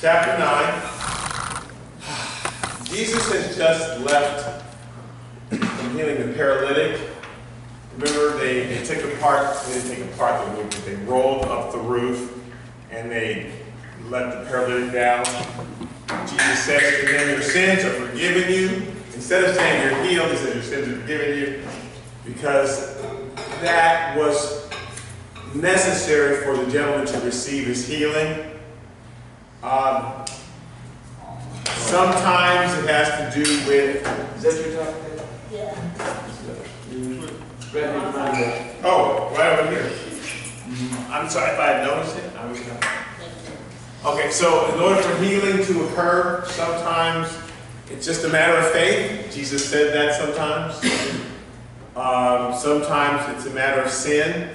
chapter 9. Jesus has just left from healing the paralytic. Remember, they took apart, they didn't take apart the roof, but they rolled up the roof and they let the paralytic down. Jesus says to them, your sins are forgiven you. Instead of saying you're healed, he said your sins are forgiven you, because that was necessary for the gentleman to receive his healing. Sometimes it has to do with... Is that your topic? Yeah. Oh, right over here. I'm sorry if I had noticed it. I was not. Okay, so in order for healing to occur, sometimes it's just a matter of faith. Jesus said that sometimes. Sometimes it's a matter of sin.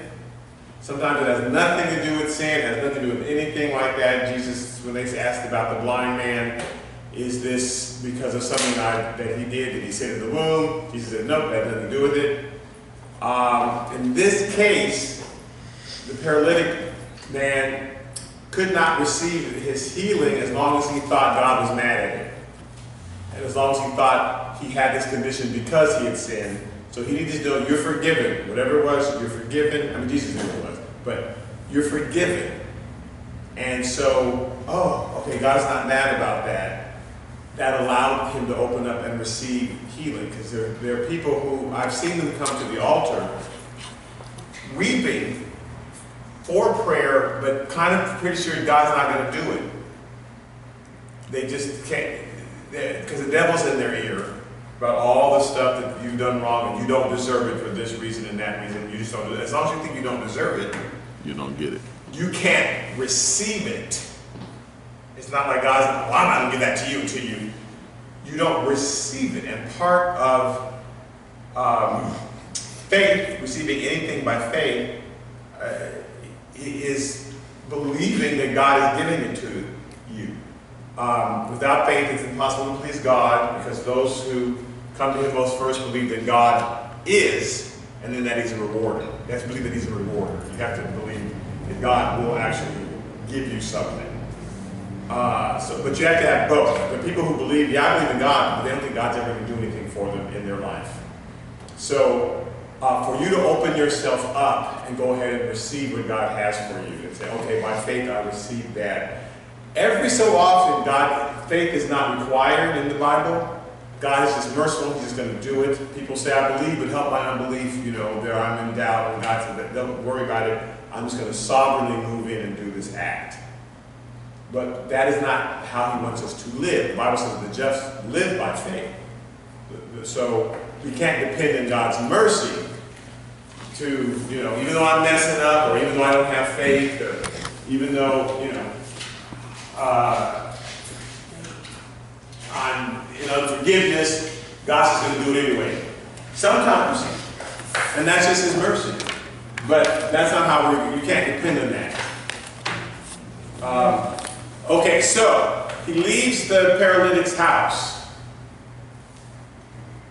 Sometimes it has nothing to do with sin, it has nothing to do with anything like that. Jesus, when they asked about the blind man, is this because of something that he did he sin in the womb? Jesus said, nope, that had nothing to do with it. In this case, the paralytic man could not receive his healing as long as he thought God was mad at him. And as long as he thought he had this condition because he had sinned. So he needed to know, you're forgiven. Whatever it was, you're forgiven. I mean, Jesus knew what it was, but you're forgiven. And so, oh, okay, God's not mad about that. That allowed him to open up and receive healing, because there are people who, I've seen them come to the altar weeping for prayer, but kind of pretty sure God's not going to do it. They just can't, because the devil's in their ear about all the stuff that you've done wrong and you don't deserve it for this reason and that reason. You just don't do it. As long as you think you don't deserve it, you don't get it. You can't receive it. It's not like God's, well, I'm not going to give that to you until you don't receive it. And part of faith, receiving anything by faith, is believing that God is giving it to you. Without faith, it's impossible to please God, because those who come to him most first believe that God is, and then that he's a rewarder. You have to believe that he's a rewarder. You have to believe that God will actually give you something. But you have to have both. There are people who believe, yeah, I believe in God, but they don't think God's ever going to do anything for them in their life. So, for you to open yourself up and go ahead and receive what God has for you, and say, okay, by faith I receive that. Every so often, faith is not required in the Bible. God is just merciful, he's just going to do it. People say, I believe, but help my unbelief. You know, I'm in doubt, and God said, don't worry about it. I'm just going to sovereignly move in and do this act. But that is not how he wants us to live. The Bible says the just live by faith. So we can't depend on God's mercy to, even though I'm messing up, or even though I don't have faith, or even though, I'm in unforgiveness, God's just going to do it anyway. Sometimes, and that's just his mercy. But that's not how you can't depend on that. Okay, so he leaves the paralytic's house.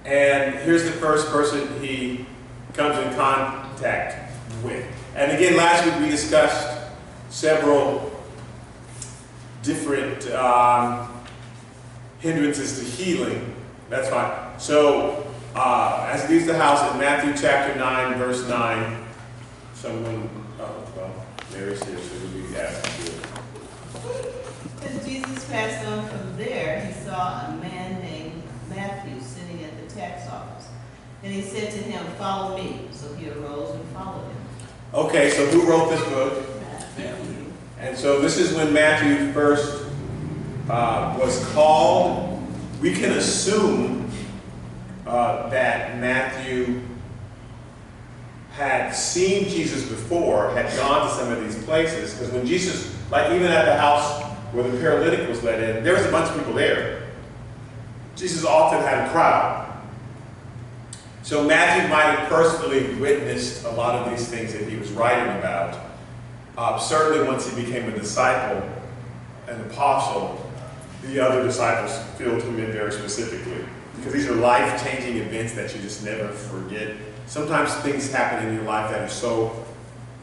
And here's the first person he comes in contact with. And again, last week we discussed several different hindrances to healing. That's fine. So, as he leaves the house in Matthew chapter 9, verse 9, Mary's here, so we'll be asked to do it. As Jesus passed on from there, he saw a man named Matthew sitting at the tax office. And he said to him, follow me. So he arose and followed him. Okay, so who wrote this book? Matthew. And so this is when Matthew first was called. We can assume that Matthew had seen Jesus before, had gone to some of these places, because when Jesus, like even at the house where the paralytic was let in, there was a bunch of people there. Jesus often had a crowd. So Matthew might have personally witnessed a lot of these things that he was writing about. Certainly once he became a disciple, an apostle, the other disciples filled him in very specifically. Because these are life-changing events that you just never forget. Sometimes things happen in your life that are so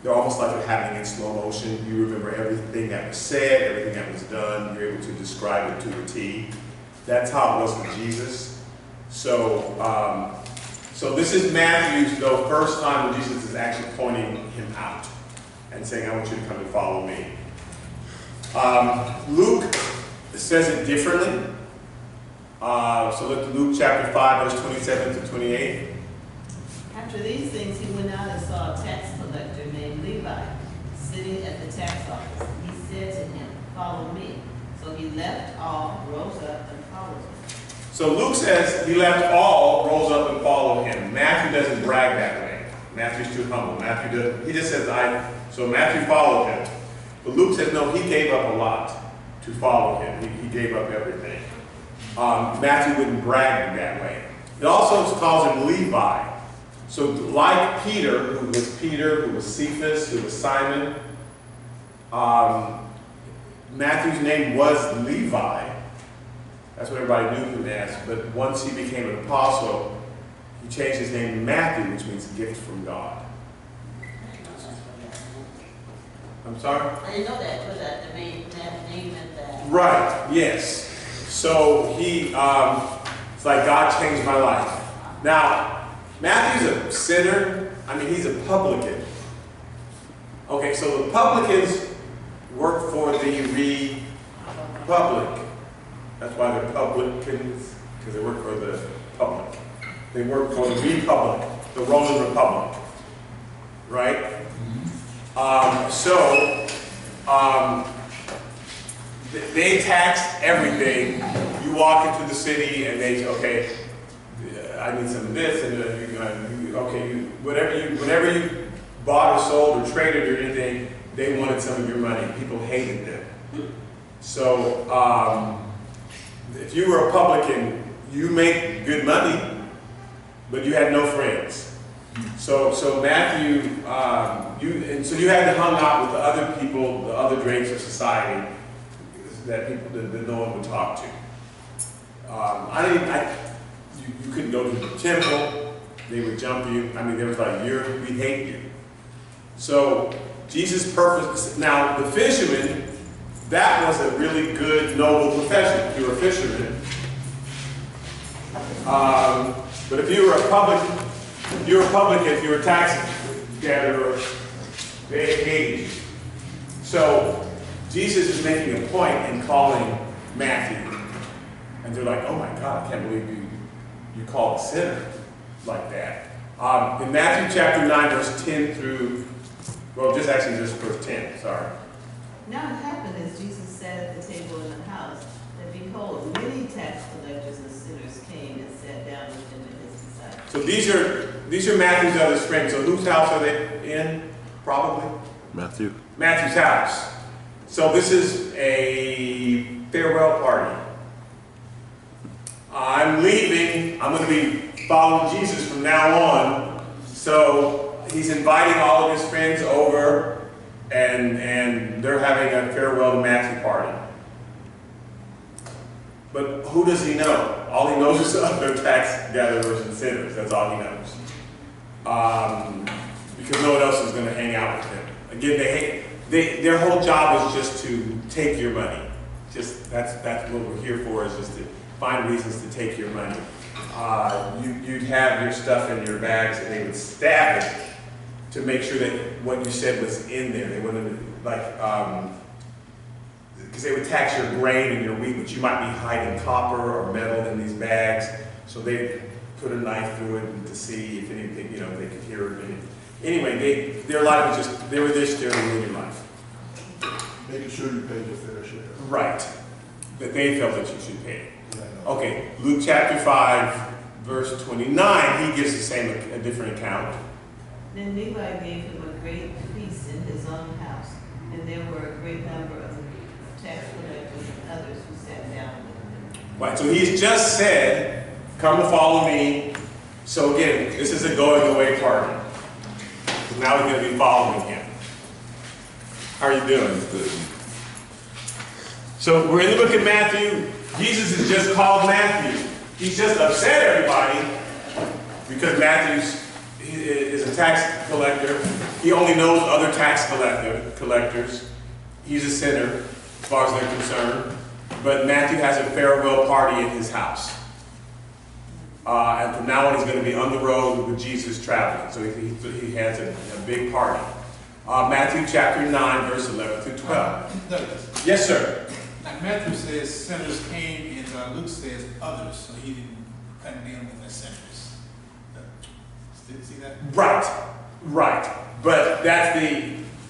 they're almost like they're happening in slow motion. You remember everything that was said, everything that was done. You're able to describe it to a T. That's how it was with Jesus. So, so this is Matthew's, though, first time when Jesus is actually pointing him out and saying, I want you to come and follow me. Luke says it differently. So look at Luke chapter 5, verse 27 to 28. After these things, he went out and saw a tax collector named Levi sitting at the tax office. He said to him, follow me. So he left all, rose up, and followed him. So Luke says he left all, rose up, and followed him. Matthew doesn't brag that way. Matthew's too humble. Matthew doesn't. He just says, so Matthew followed him. But Luke says, no, he gave up a lot to follow him. He gave up everything. Matthew wouldn't brag that way. It also calls him Levi. So like Peter, who was Cephas, who was Simon, Matthew's name was Levi. That's what everybody knew him as. But once he became an apostle, he changed his name to Matthew, which means gift from God. I'm sorry? I didn't know that, but that name meant that. Right, yes. So he, it's like God changed my life. Now, Matthew's a sinner. I mean, he's a publican. Okay, so the publicans work for the republic. That's why they're publicans, because they work for the public. They work for the republic, the Roman Republic. Right? They taxed everything. You walk into the city and they say, okay, I need some of this, and whatever you bought or sold or traded or anything, they wanted some of your money. People hated them. So if you were a publican, you make good money, but you had no friends. So Matthew, you had to hang out with the other people, the other dregs of society that no one would talk to. You couldn't go to the temple. They would jump you. I mean, they were like, we hate you. So Jesus' purpose. Now the fisherman, that was a really good, noble profession. If you were a fisherman. But if you were a publican, if you were a tax gatherer, they hated you. So Jesus is making a point in calling Matthew. And they're like, oh my God, I can't believe you call a sinner like that. In Matthew chapter 9, verse 10 through, just verse 10, sorry. Now it happened as Jesus sat at the table in the house, that behold, many tax collectors and sinners came and sat down with him and his disciples. So these are Matthew's other friends. So whose house are they in? Probably? Matthew's house. So this is a farewell party. I'm leaving. I'm going to be following Jesus from now on. So he's inviting all of his friends over, and they're having a farewell to Matthew party. But who does he know? All he knows is other tax gatherers and sinners. That's all he knows. Because no one else is going to hang out with him. Again, their whole job is just to take your money. That's what we're here for, is just to find reasons to take your money. You'd have your stuff in your bags, and they would stab it to make sure that what you said was in there. They wouldn't, because they would tax your grain and your wheat, but you might be hiding copper or metal in these bags. So they'd put a knife through it to see if anything, they could hear it. Anyway, their life was they were just there to ruin your life. Making sure you paid your fair share. Right. That they felt that you should pay. Okay, Luke chapter 5, verse 29, he gives a different account. Then Levi gave him a great feast in his own house, and there were a great number of tax collectors and others who sat down with him. Right, so he's just said, come and follow me. So again, this is a going away party. So now we're going to be following him. How are you doing? Good. So we're in the book of Matthew. Jesus has just called Matthew. He's just upset everybody because Matthew is a tax collector He only knows other tax collectors. He's a sinner, as far as they're concerned. But Matthew has a farewell party in his house. And from now on, he's going to be on the road with Jesus traveling. So he has a big party. Matthew chapter 9, verse 11 through 12. Douglas. Yes, sir. Now Matthew says sinners came, and Luke says others, so he didn't condemn them as sinners. See that? Right. But that's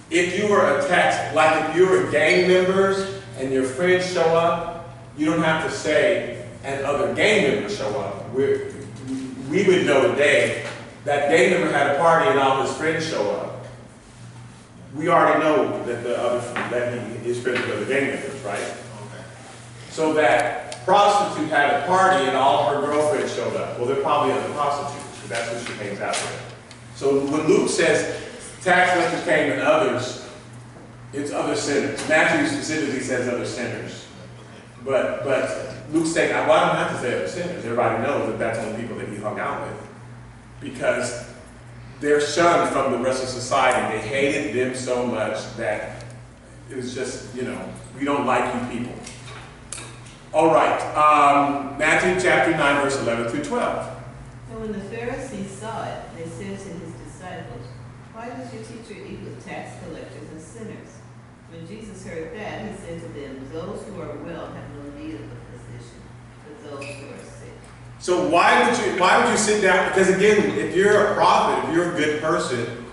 if you were a tax, like if you were gang members and your friends show up, you don't have to say, and other gang members show up. We would know today that gang member had a party and all his friends show up. We already know that his friends were the gang members, right? Okay. So that prostitute had a party and all her girlfriends showed up. Well, they're probably other prostitutes, because that's what she hangs out with. So when Luke says tax collectors came and others, it's other sinners. Matthew specifically says other sinners. But Luke's saying, well, I don't have to say other sinners. Everybody knows that that's only people that he hung out with. Because they're shunned from the rest of society. They hated them so much that it was just, we don't like you people. All right, Matthew chapter 9, verse 11 through 12. And when the Pharisees saw it, they said to his disciples, "Why does your teacher eat with tax collectors and sinners?" When Jesus heard that, he said to them, "Those who are well have no need of a physician, but those who are sick." So why would you sit down? Because again, if you're a prophet, if you're a good person,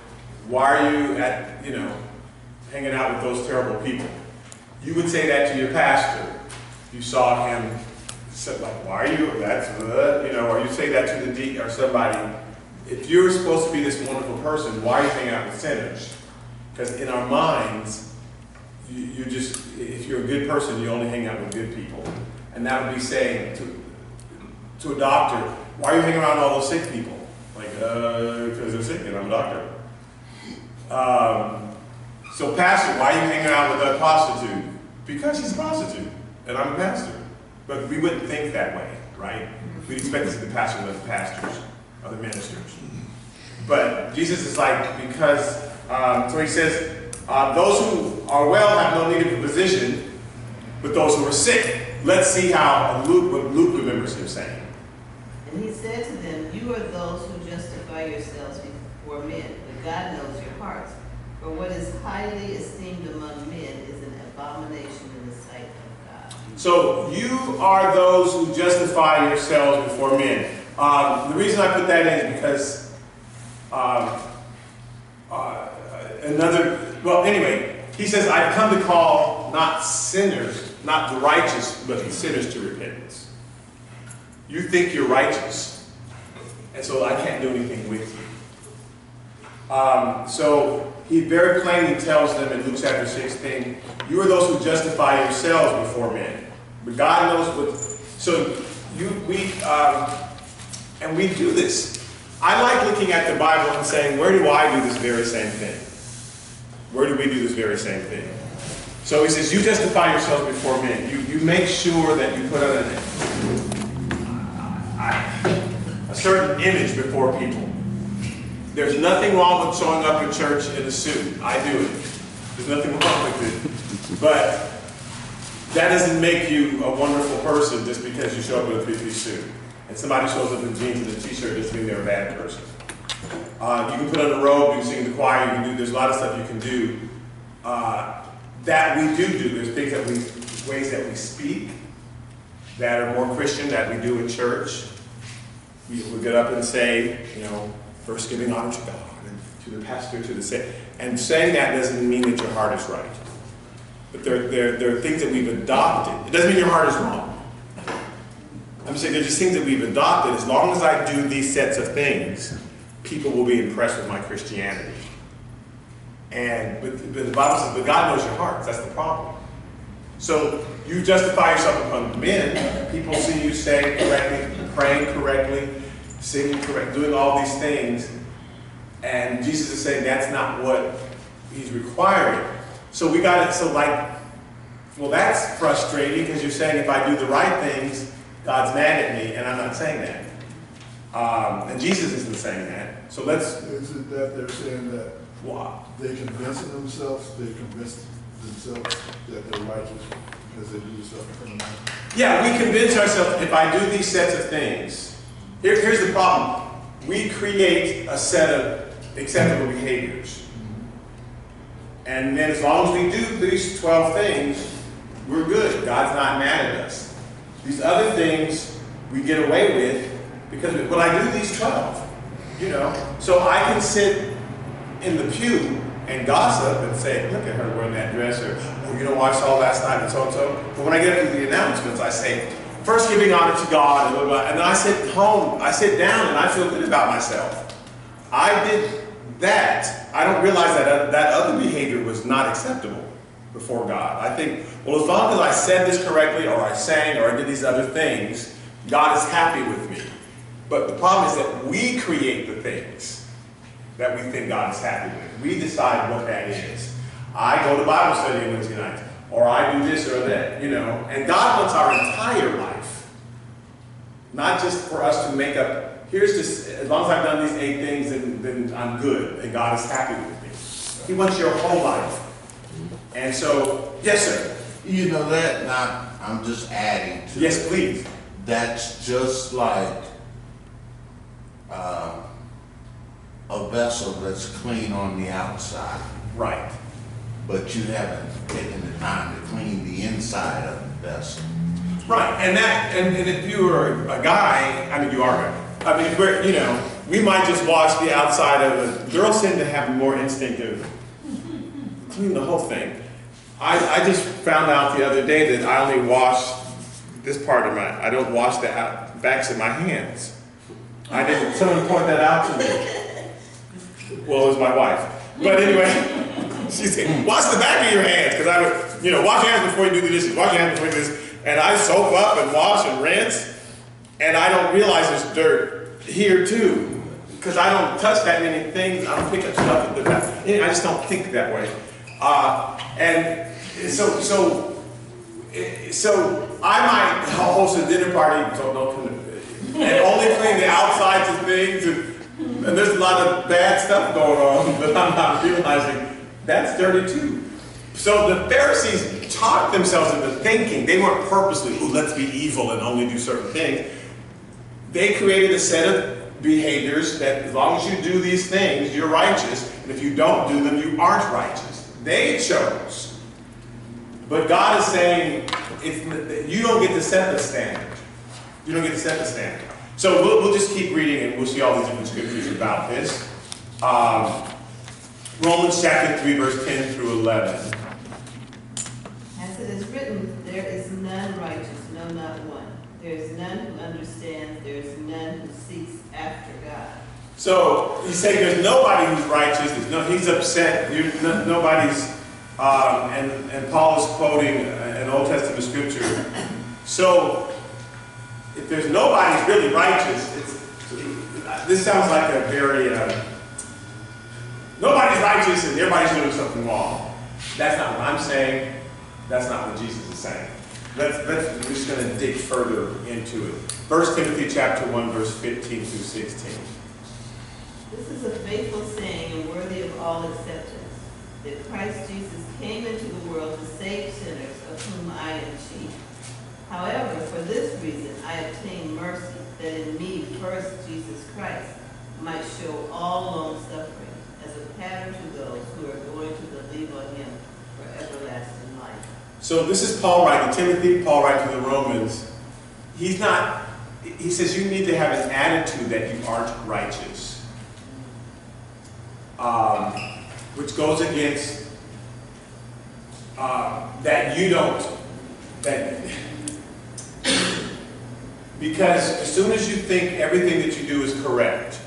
why are you hanging out with those terrible people? You would say that to your pastor. You saw him, why are you? That's good, or you say that to the deacon or somebody. If you're supposed to be this wonderful person, why are you hanging out with sinners? Because in our minds, if you're a good person, you only hang out with good people. And that would be saying to a doctor, why are you hanging around all those sick people? Because they're sick and I'm a doctor. So pastor, why are you hanging out with a prostitute? Because she's a prostitute and I'm a pastor. But we wouldn't think that way, right? We'd expect to see the pastor with other pastors, other ministers. But Jesus is so he says, those who are well have no need of a physician, but those who are sick. Let's see what Luke remembers him saying. And he said to them, "You are those who justify yourselves before men, but God knows your hearts. For what is highly esteemed among men is an abomination in the sight of God." So you are those who justify yourselves before men. The reason I put that in is because he says, "I've come to call not sinners, not the righteous, but the sinners to repentance." You think you're righteous, and so I can't do anything with you. So he very plainly tells them in Luke chapter 16, you are those who justify yourselves before men. But God knows what, and we do this. I like looking at the Bible and saying, where do I do this very same thing? Where do we do this very same thing? So he says, you justify yourselves before men. You make sure that you put on a certain image before people. There's nothing wrong with showing up in church in a suit. I do it. There's nothing wrong with it. But that doesn't make you a wonderful person just because you show up in a three-piece suit. And somebody shows up in jeans and a t-shirt doesn't mean they're a bad person. You can put on a robe, you can sing in the choir, there's a lot of stuff you can do. That we do. There's ways that we speak that are more Christian that we do in church. We get up and say, first giving honor to God and to the pastor, to the saint. And saying that doesn't mean that your heart is right. But there are things that we've adopted. It doesn't mean your heart is wrong. I'm saying there's just things that we've adopted. As long as I do these sets of things, people will be impressed with my Christianity. But the Bible says, but God knows your hearts. That's the problem. So you justify yourself upon men. People see you saying correctly, praying correctly, singing correctly, doing all these things. And Jesus is saying that's not what he's requiring. So that's frustrating because you're saying if I do the right things, God's mad at me, and I'm not saying that. And Jesus isn't saying that. So Isn't that they're saying that Wow. They convince themselves that they're righteous because they do stuff in the mind. Yeah, we convince ourselves if I do these sets of things. Here's the problem. We create a set of acceptable behaviors. And then as long as we do these 12 things, we're good. God's not mad at us. These other things we get away with because, well, I do these 12, you know. So I can sit in the pew and gossip and say, look at her wearing that dress, or, oh, you know what I saw last night and so-and-so. But when I get up to the announcements, I say, first giving honor to God, and blah, blah, blah. And then I sit home, I sit down, and I feel good about myself. I did that. I don't realize that that other behavior was not acceptable before God. I think, well, as long as I said this correctly, or I sang, or I did these other things, God is happy with me. But the problem is that we create the things that we think God is happy with. We decide what that is. I go to Bible study on Wednesday nights, or I do this or that, you know. And God wants our entire life, not just for us to make up, here's this, as long as I've done these 8 things, then I'm good, and God is happy with me. He wants your whole life. And so, yes, sir. You know that, now, I'm just adding to Yes, it. please. That's just like a vessel that's clean on the outside, Right. but you haven't taken the time to clean the inside of the vessel. Right, and if you were a guy, I mean, you are a guy. I mean, you know, we might just wash the outside of it. Girls tend to have more instinctive, clean the whole thing. I just found out the other day that I only wash this part of I don't wash the backs of my hands. Someone pointed that out to me. Well, it was my wife. But anyway, she said, wash the back of your hands, because I would, you know, wash your hands before you do the dishes, wash your hands before you do this. And I soap up and wash and rinse, and I don't realize there's dirt here too, because I don't touch that many things. I don't pick up stuff at the back. I just don't think that way. And so I might host a dinner party, and only clean the outsides of things, and there's a lot of bad stuff going on, but I'm not realizing that's dirty too. So the Pharisees taught themselves into thinking. They weren't purposely, ooh, let's be evil and only do certain things. They created a set of behaviors that as long as you do these things, you're righteous, and if you don't do them, you aren't righteous. They chose. But God is saying, you don't get to set the standard. You don't get to set the standard. So we'll just keep reading, and we'll see all these different scriptures about this. Romans chapter 3, verse 10 through 11. As it is written, there is none righteous, no, not one. There is none who understands, there is none who seeks after God. So he's saying there's nobody who's righteous. He's upset. Nobody's, and Paul is quoting an Old Testament scripture. So if there's nobody who's really righteous, this sounds like a very, nobody's righteous and everybody's doing something wrong. That's not what I'm saying. That's not what Jesus is saying. We're just going to dig further into it. 1 Timothy chapter 1, verse 15 through 16. This is a faithful saying and worthy of all acceptance, that Christ Jesus came into the world to save sinners, of whom I am chief. However, for this reason I obtained mercy, that in me first Jesus Christ might show all long suffering as a pattern to those who are going to believe on him for everlasting life. So this is Paul writing to Timothy, Paul writing to the Romans. He says you need to have an attitude that you aren't righteous. Which goes against that you don't, because as soon as you think everything that you do is correct,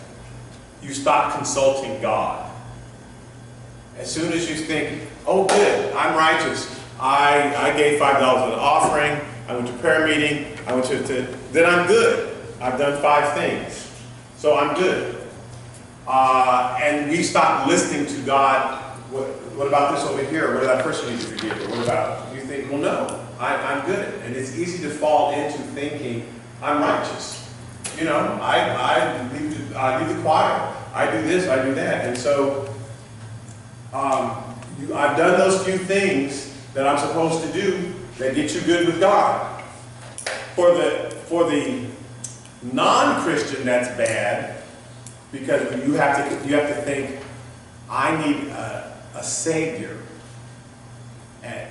you stop consulting God. As soon as you think, oh good, I'm righteous, I gave $5 in an offering, I went to prayer meeting, I went to then I'm good. I've done 5 things, so I'm good. And we stop listening to God. What about this over here? What did that person need to forgive? Or what about, you think, well, no, I'm good. And it's easy to fall into thinking, I'm righteous. You know, I lead the choir. I do this, I do that. And so I've done those few things that I'm supposed to do that get you good with God. For the non-Christian, that's bad, because you have to think, I need a Savior. And,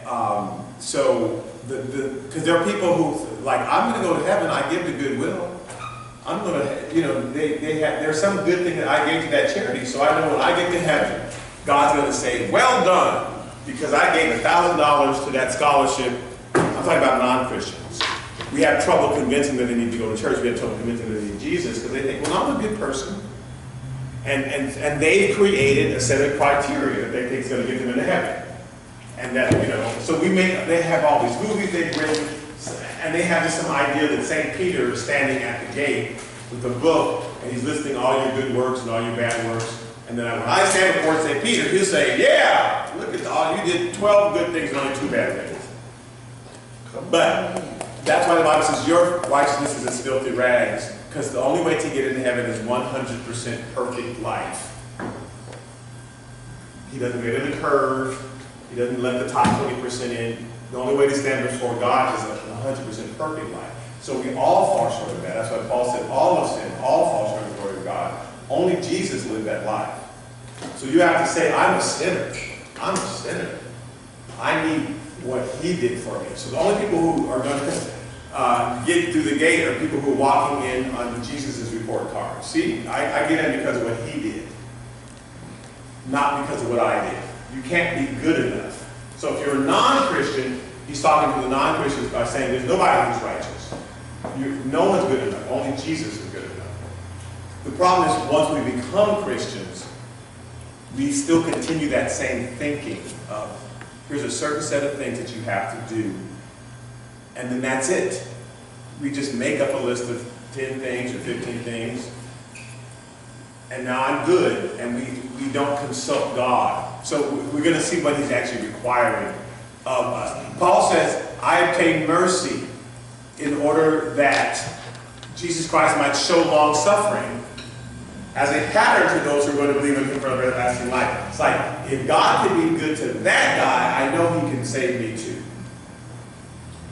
because there are people who, like, I'm going to go to heaven, I give to goodwill. I'm going to, there's some good thing that I gave to that charity, so I know when I get to heaven, God's going to say, well done, because I gave $1,000 to that scholarship. I'm talking about non-Christians. We have trouble convincing them they need to go to church. We have trouble convincing them they need Jesus, because they think, well, I'm a good person. And they've created a set of criteria that they think is going to get them into heaven. And that, so they have all these movies they've written, and they have just some idea that St. Peter is standing at the gate with a book, and he's listing all your good works and all your bad works. And then when I stand before St. Peter, he'll say, yeah, look at all, you did 12 good things and only 2 bad things. But that's why the Bible says your righteousness is as filthy rags, because the only way to get into heaven is 100% perfect life. He doesn't get in the curve. He doesn't let the top 20% in. The only way to stand before God is a 100% perfect life. So we all fall short of that. That's why Paul said all have sinned, all fall short of the glory of God. Only Jesus lived that life. So you have to say, I'm a sinner. I'm a sinner. I need what he did for me. So the only people who are going to get through the gate are people who are walking in on Jesus' report card. See, I get in because of what he did, not because of what I did. You can't be good enough. So if you're a non-Christian, he's talking to the non-Christians by saying there's nobody who's righteous. No one's good enough. Only Jesus is good enough. The problem is once we become Christians, we still continue that same thinking of here's a certain set of things that you have to do, and then that's it. We just make up a list of 10 things or 15 things, and now I'm good, and we don't consult God. So we're going to see what he's actually requiring of us. Paul says, I obtained mercy in order that Jesus Christ might show long suffering as a pattern to those who are going to believe in him for everlasting life. It's like, if God can be good to that guy, I know he can save me too.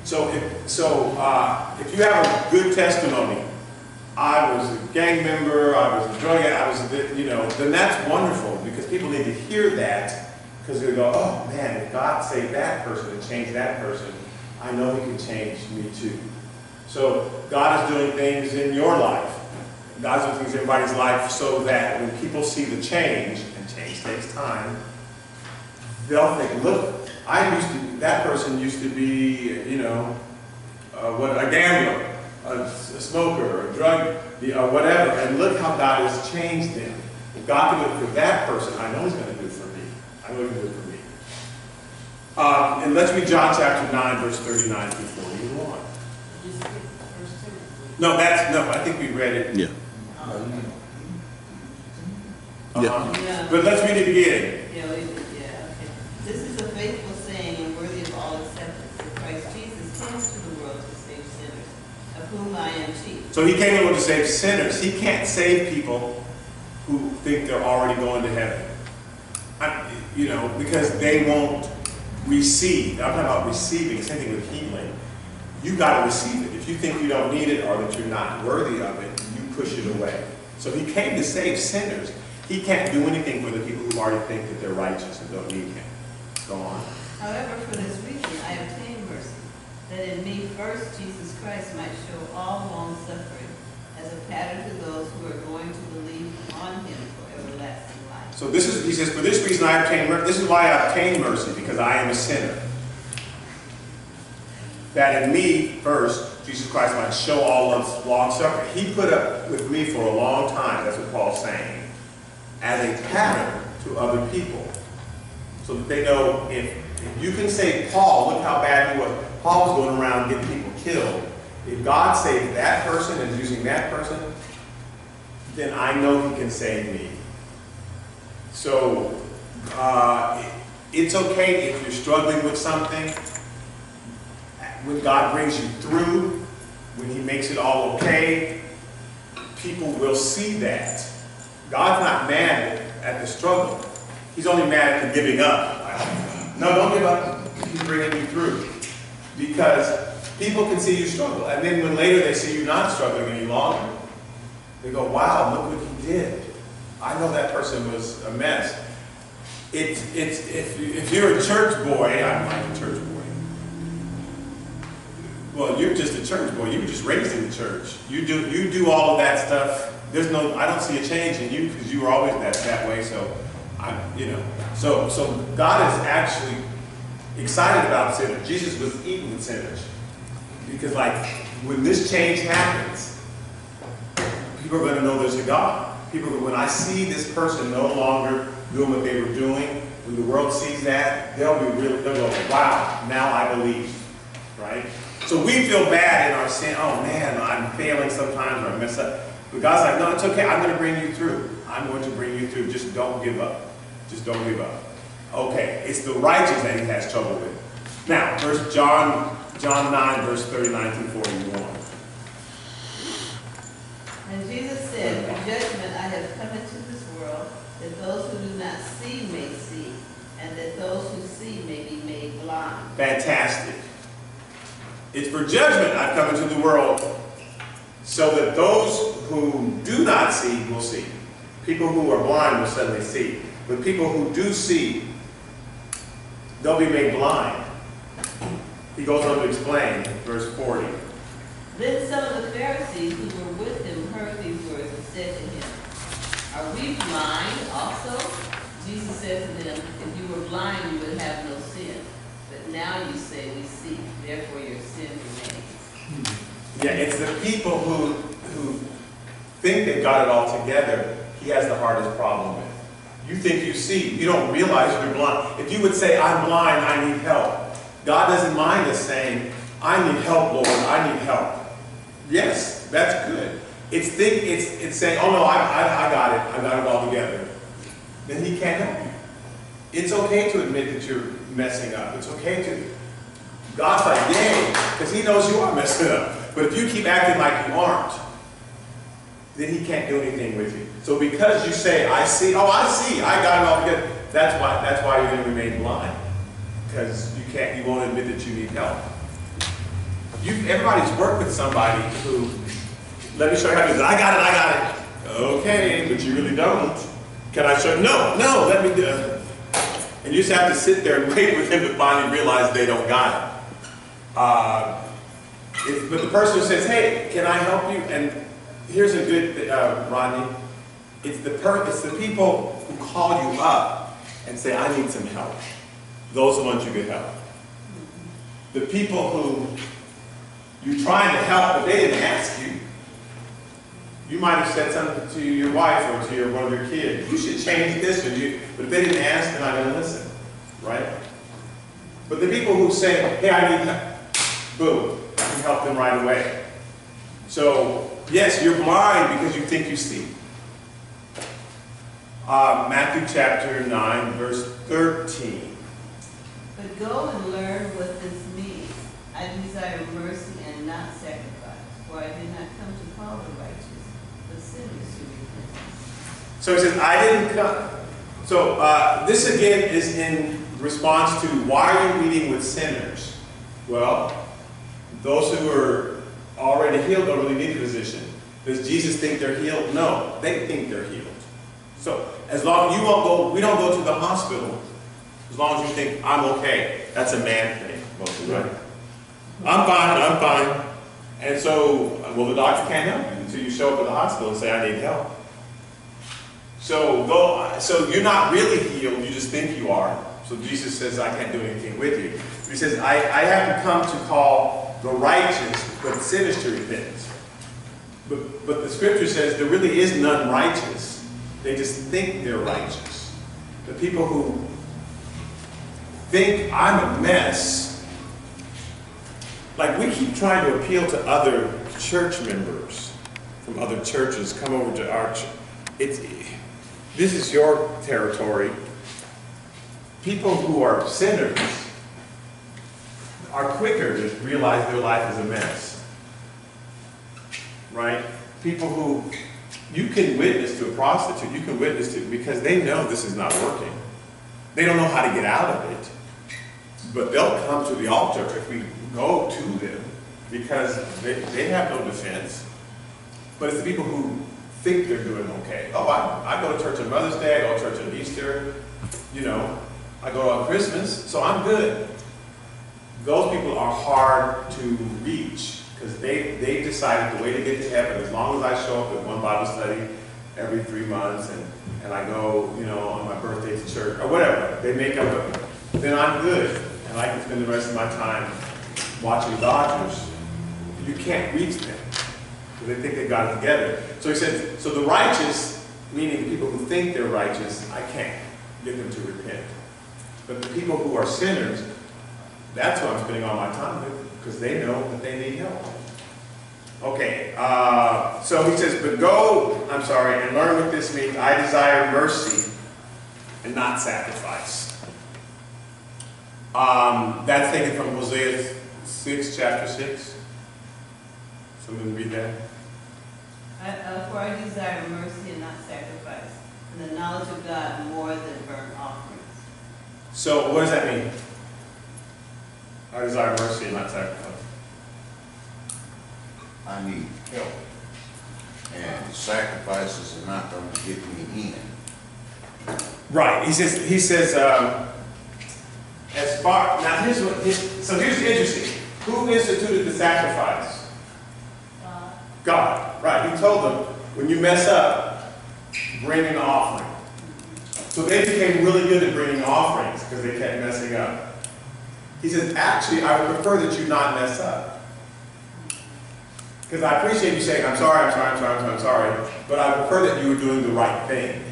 So if you have a good testimony, I was a gang member, I was a drug addict, then that's wonderful, because people need to hear that, because they go, oh man, if God saved that person and changed that person, I know he can change me too. So God is doing things in your life. God's doing things in everybody's life so that when people see the change, and change takes time, they'll think, look, that person used to be, a gambler, a smoker, a drug, whatever, and look how God has changed them. If God can do it for that person, I know he's going to do it for me. I know he can do it for me. And let's read John chapter 9, verse 39 through 41. No, I think we read it. Yeah. Yeah. But let's read it again. Okay. This is a faithful saying and worthy of all acceptance, that Christ Jesus came to the world to save sinners, of whom I am chief. So he came in to save sinners. He can't save people who think they're already going to heaven. Because they won't receive. I'm talking about receiving, same thing with healing. You got to receive it. If you think you don't need it or that you're not worthy of it, you push it away. So he came to save sinners. He can't do anything for the people who already think that they're righteous and don't need him. Go on. However, for this reason I obtained mercy, that in me first Jesus Christ might show all long suffering as a pattern to those who are going to believe on him for everlasting life. So he says, for this reason I obtained mercy. This is why I obtained mercy, because I am a sinner. That in me first, Jesus Christ might show all of long suffering. He put up with me for a long time, that's what Paul's saying, as a pattern to other people. So that they know if you can save Paul, look how bad he was. Paul was going around getting people killed. If God saved that person and is using that person, then I know he can save me. So it's okay if you're struggling with something. When God brings you through, when he makes it all okay, people will see that. God's not mad at the struggle. He's only mad at the giving up. No, don't give up. He's bringing you through. Because people can see you struggle. And then when later they see you not struggling any longer, they go, wow, look what he did. I know that person was a mess. If you're a church boy, I'm like a church boy. Well, you're just a church boy. You were just raised in the church. You do all of that stuff. I don't see a change in you because you were always that way. So so God is actually excited about sinners. Jesus was eating with sinners because, like, when this change happens, people are going to know there's a God. When I see this person no longer doing what they were doing, when the world sees that, they'll go, wow, now I believe, right? So we feel bad in our sin. Oh man, I'm failing sometimes or I mess up. But God's like, no, it's okay. I'm going to bring you through. I'm going to bring you through. Just don't give up. Just don't give up. Okay, it's the righteous that he has trouble with. Now, John 9, verse 39 through 41. And Jesus said, for judgment I have come into this world, that those who do not see may see, and that those who see may be made blind. Fantastic. It's for judgment I've come into the world, so that those who do not see will see. People who are blind will suddenly see. But people who do see, they'll be made blind. He goes on to explain, verse 40. Then some of the Pharisees who were with him heard these words and said to him, are we blind also? Jesus said to them, if you were blind, you would have no sin. But now you say we see, therefore your sin remains. Yeah, it's the people who think they've got it all together, he has the hardest problem with. You think you see, you don't realize you're blind. If you would say, I'm blind, I need help. God doesn't mind us saying, I need help, Lord, I need help. Yes, that's good. It's saying, oh no, I got it all together. Then he can't help you. It's okay to admit that you're messing up. It's okay to. God's like, yay, because he knows you are messing up. But if you keep acting like you aren't, then he can't do anything with you. So because you say, I see, I got it all together, that's why you're going to remain blind. Because you won't admit that you need help. Everybody's worked with somebody who, let me show you how to do it. I got it. Okay, but you really don't. Can I show you? No, let me do it. And you just have to sit there and wait with him to finally realize they don't got it. But the person who says, hey, can I help you? And here's a good, Rodney. It's the people who call you up and say, I need some help. Those are the ones you can help. The people who you're trying to help, but they didn't ask you. You might have said something to your wife or to one of your kids. You should change this, but if they didn't ask, they're not going to listen, right? But the people who say, hey, I need help, boom, you help them right away. So, yes, you're blind because you think you see. Matthew chapter 9, verse 13. But go and learn what this means. I desire mercy and not sacrifice, for I did not come to call the righteous, but sinners to repentance. So he says, I didn't come. So this again is in response to why are you meeting with sinners? Well, those who are already healed don't really need a physician. Does Jesus think they're healed? No, they think they're healed. So as long as we don't go to the hospital as long as you think I'm okay. That's a man thing, mostly, right? I'm fine. And so, well, the doctor can't help you until you show up at the hospital and say, I need help. So you're not really healed, you just think you are. So Jesus says, I can't do anything with you. He says, I haven't come to call the righteous, but sinners to repentance. But the scripture says there really is none righteous. They just think they're righteous. The people who think I'm a mess, like we keep trying to appeal to other church members from other churches, come over to our church. This is your territory. People who are sinners are quicker to realize their life is a mess. Right? People who, you can witness to a prostitute, you can witness to because they know this is not working. They don't know how to get out of it, but they'll come to the altar if we go to them, because they have no defense. But it's the people who think they're doing okay. Oh, I go to church on Mother's Day, I go to church on Easter, you know, I go on Christmas, so I'm good. Those people are hard to reach, because they decided the way to get to heaven, as long as I show up at one Bible study every 3 months, and I go, you know, on my birthday to church, or whatever, they make up, then I'm good, and I can spend the rest of my time watching Dodgers. You can't reach them, because they think they got it together. So he said, so the righteous, meaning the people who think they're righteous, I can't get them to repent. But the people who are sinners, that's who I'm spending all my time with, because they know that they need help. Okay, so he says, but go, and learn what this means. I desire mercy and not sacrifice. That's taken from Hosea 6, chapter 6. Someone read that. For I desire mercy and not sacrifice, and the knowledge of God more than burnt offerings. So what does that mean? I desire mercy and not sacrifice. I need help. And sacrifices are not going to get me in. Right. He says, as far, now here's interesting. Who instituted the sacrifice? God. Right. He told them, when you mess up, bring an offering. So they became really good at bringing offerings because they kept messing up. He says, actually, I would prefer that you not mess up. Because I appreciate you saying, I'm sorry, but I prefer that you were doing the right thing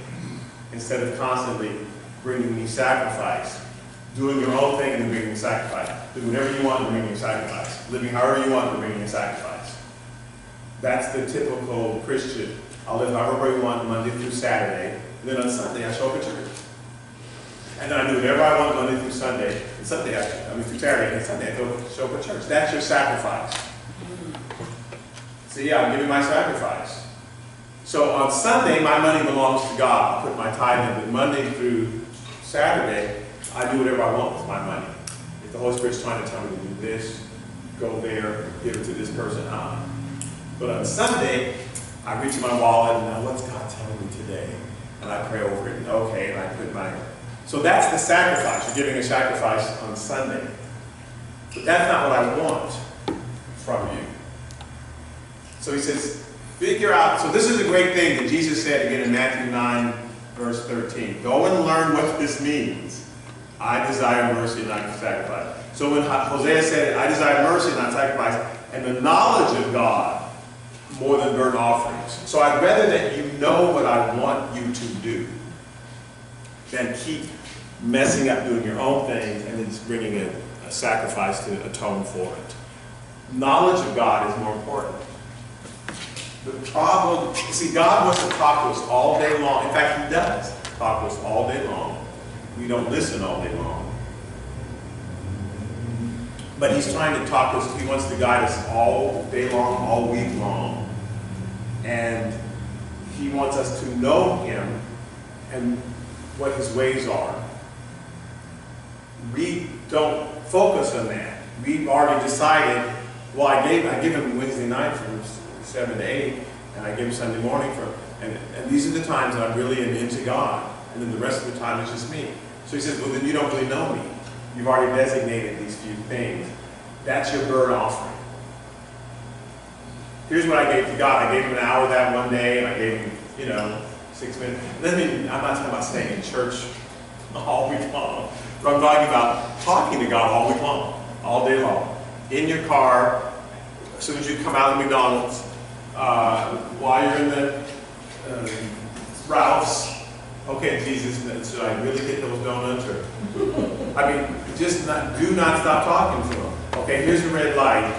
instead of constantly bringing me sacrifice. Doing your own thing and then bringing me sacrifice. Doing whatever you want and bringing me sacrifice. Living however you want and bringing me sacrifice. That's the typical Christian. I'll live however I want Monday through Saturday, and then on Sunday I show up at church. And then I do whatever I want Monday through Sunday, and through Saturday, and Sunday I go show up at church. That's your sacrifice. So yeah, I'm giving my sacrifice. So on Sunday, my money belongs to God. I put my tithe in, but Monday through Saturday, I do whatever I want with my money. If the Holy Spirit's trying to tell me to do this, go there, give it to this person, But on Sunday, I reach in my wallet, and now what's God telling me today? And I pray over it, and okay, and I put my... So that's the sacrifice. You're giving a sacrifice on Sunday. But that's not what I want from you. So he says, figure out, so this is a great thing that Jesus said again in Matthew 9, verse 13. Go and learn what this means. I desire mercy, not sacrifice. So when Hosea said, I desire mercy, not sacrifice, and the knowledge of God more than burnt offerings. So I'd rather that you know what I want you to do than keep messing up doing your own thing and then just bringing a sacrifice to atone for it. Knowledge of God is more important. The problem, see, God wants to talk to us all day long. In fact, He does talk to us all day long. We don't listen all day long. But He's trying to talk to us. He wants to guide us all day long, all week long. And He wants us to know Him and what His ways are. We don't focus on that. We've already decided, well, I give Him Wednesday night from 7 to 8, and I give Him Sunday morning and these are the times that I really am into God, and then the rest of the time it's just me. So He says, well, then you don't really know me. You've already designated these few things. That's your burnt offering. Here's what I gave to God. I gave Him an hour that one day, and I gave Him, 6 minutes. I'm not talking about staying in church all week long, but I'm talking about talking to God all week long, all day long. In your car, as soon as you come out of McDonald's, while you're in the Ralph's, okay, Jesus, should I really get those donuts? Or, do not stop talking to Him. Okay, here's a red light.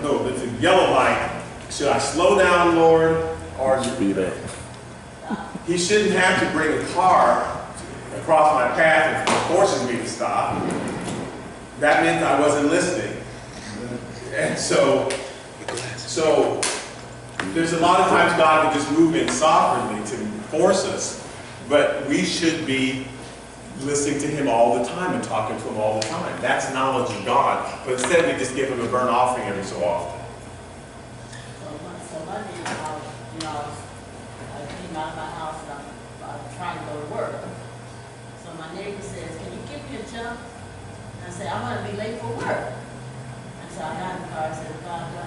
No, it's a yellow light. Should I slow down, Lord? Or speed up? He shouldn't have to bring a car across my path and forces me to stop. That meant I wasn't listening. And so there's a lot of times God can just move in sovereignly to force us, but we should be listening to him all the time and talking to him all the time. That's knowledge of God. But instead we just give him a burnt offering every so often. So Monday, I came out of my house and I'm trying to go to work. So my neighbor says, "Can you give me a jump?" And I said, "I'm going to be late for work." And so I got in the car and said, "God, do I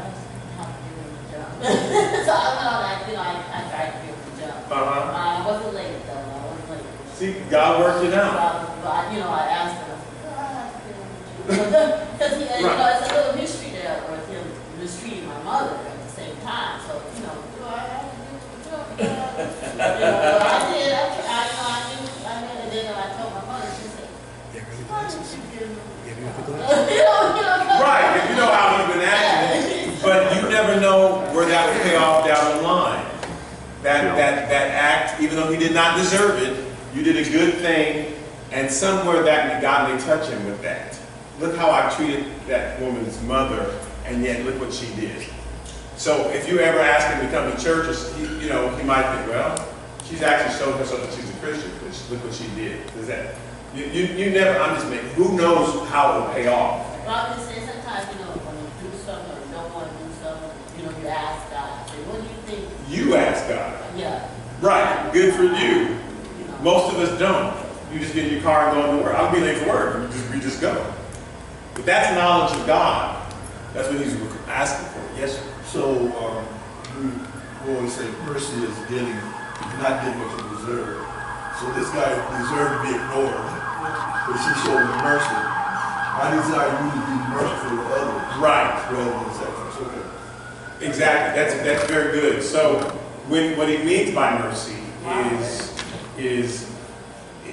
have to give him a jump?" So I went on, I tried to give him a jump. I wasn't late though. I wasn't late. See, God worked it out. But I asked him, I said, "Do I have to give him a jump?" Because it's a little mystery there with him mistreating my mother at the same time. So, do I have to give him a jump? I did. I knew, and then I told my mother, she said, "Why didn't you give him a jump?" Right, if you know how he's been acting, but you never know where that would pay off down the line. That act, even though he did not deserve it, you did a good thing, and somewhere that God may touch him with that. Look how I treated that woman's mother, and yet look what she did. So if you ever ask him to come to church, he might think, well, she's actually showed herself that she's a Christian, because look what she did. Is that you never? I'm just making. Who knows how it will pay off? Well, I just say sometimes, when you do something or you don't want to do something, you ask God. Say, "What do you think?" You ask God. Yeah. Right. Good for you. Most of us don't. You just get in your car and go to work. I'll be late for work. We just go. But that's knowledge of God. That's what he's asking for. Yes, sir. So, we always say mercy is not getting what you deserve. So this guy deserved to be ignored, but she showed him mercy. I desire you to be merciful to others. Right. Rather than sacrifice. Okay. Exactly. That's very good. So what he means by mercy is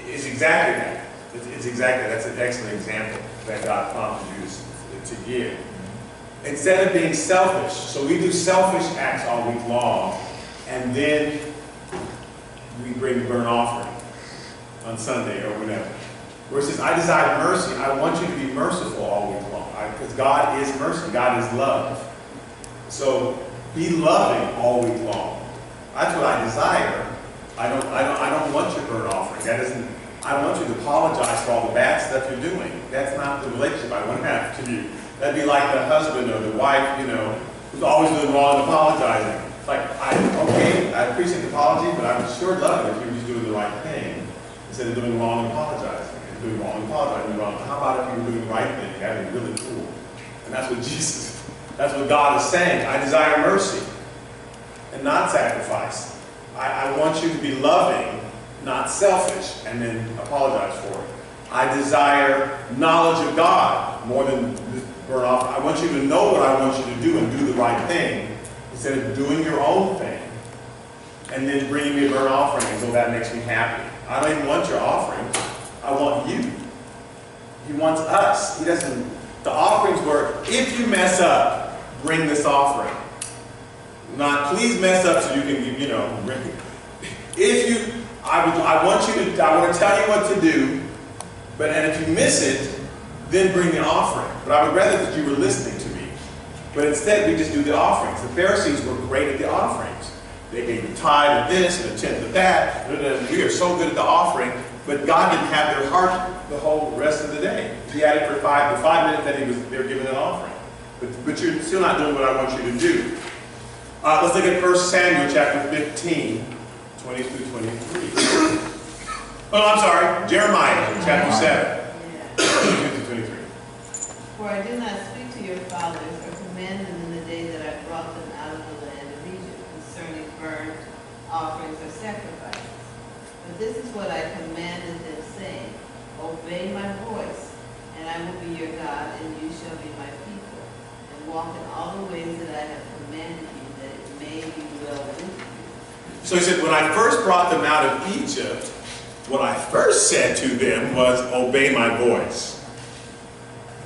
exactly that. It's exactly that's an excellent example that God prompted you to give. Instead of being selfish, so we do selfish acts all week long, and then we bring the burnt offering on Sunday or whenever. Where it says, "I desire mercy." I want you to be merciful all week long, because God is mercy. God is love. So be loving all week long. That's what I desire. I don't want your burnt offering. I don't want you to apologize for all the bad stuff you're doing. That's not the relationship I want to have to you. That'd be like the husband or the wife, who's always doing wrong and apologizing. It's like, I appreciate the apology, but I would sure love it if you were just doing the right thing instead of doing wrong and apologizing. And doing wrong and apologizing. How about if you were doing the right thing? That'd be really cool. And that's what God is saying. I desire mercy and not sacrifice. I want you to be loving, not selfish, and then apologize for it. I desire knowledge of God more than burn off. I want you to know what I want you to do and do the right thing instead of doing your own thing and then bringing me a burnt offering and so that makes me happy. I don't even want your offering. I want you. He wants us. He doesn't. The offerings were, if you mess up, bring this offering. Not please mess up so you can, bring it. If you, I want to tell you what to do, and if you miss it, then bring the offering. But I would rather that you were listening to me. But instead, we just do the offerings. The Pharisees were great at the offerings. They gave a tithe of this and a tenth of that. We are so good at the offering, but God didn't have their heart the whole rest of the day. He had it for the 5 minutes that they were giving an offering. But you're still not doing what I want you to do. Let's look at 1 Samuel chapter 15, 20 through 23. Oh, I'm sorry, Jeremiah chapter 7, 22 through 23. For I did not speak to your fathers or command them in the day that I brought them out of the land of Egypt concerning burnt offerings or sacrifices. But this is what I commanded them, saying, Obey my voice, and I will be your God, and you shall be my people, and walk in all the ways that I have commanded you, that it may be well with you. So he said, when I first brought them out of Egypt, what I first said to them was, obey my voice.